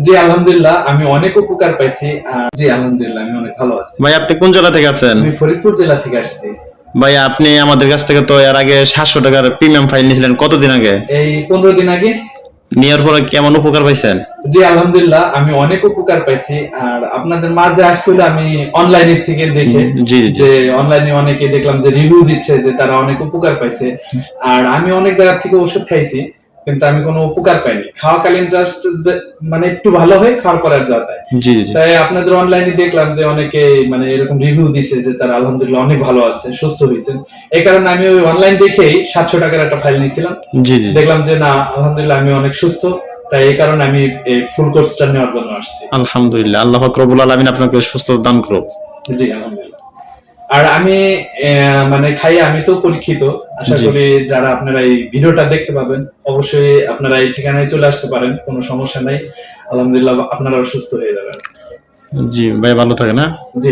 জি আলহামদুলিল্লাহ আমি অনেক উপকার পাইছি। জি আলহামদুলিল্লাহ আমি অনেক ভালো আছি। ভাই আপনি কোন জেলা থেকে আছেন? আমি ফরিদপুর জেলা থেকে আসছি। ভাই আপনি আমাদের কাছ থেকে তো এর আগে 700 টাকার প্রিমিয়াম ফাইল নিয়েছিলেন কতদিন আগে? এই 15 দিন আগে। নেওয়ার পরে কেমন উপকার পাইছেন? জি আলহামদুলিল্লাহ আমি অনেক উপকার পাইছি। আর আপনাদের মাঝে আসছিল আমি অনলাইনের থেকে দেখে, জি জি যে অনলাইনে অনেকে দেখলাম যে রিভিউ দিচ্ছে যে তারা অনেক উপকার পাইছে। আর আমি অনেক জায়গা থেকে ওষুধ খাইছি, কিন্তু আমি কোনো উপকার পাইনি। খাওয়াকালীন জাস্ট মানে একটু ভালো হয়ে খাওয়ার পর আর যা তাই। জি জি তাই আপনাদের অনলাইনে দেখলাম যে অনেকে মানে এরকম রিভিউ দিছে যে তারা আলহামদুলিল্লাহ অনেক ভালো আছে, সুস্থ হয়েছেন। এই কারণে আমি ওই অনলাইন দেখেই 700 টাকার একটা ফাইল নিয়েছিলাম। জি জি দেখলাম যে না আলহামদুলিল্লাহ আমি অনেক সুস্থ। তাই এই কারণে আমি এই ফুল কোর্সটা নেওয়ার জন্য আসছি। আলহামদুলিল্লাহ, আল্লাহ পাক রব্বুল আলামিন আপনাকে সুস্থতা দান করুক। জি আলহামদুলিল্লাহ। আর আমি মানে খাই আমি তো পরীক্ষিত। আশা জি করি যারা আপনারা এই ভিডিওটা দেখতে পাবেন অবশ্যই আপনারা এই ঠিকানায় চলে আসতে পারেন, কোনো সমস্যা নাই। আলহামদুলিল্লাহ আপনারা সুস্থ হয়ে যাবেন। জি ভাই, ভালো থাকে না? জি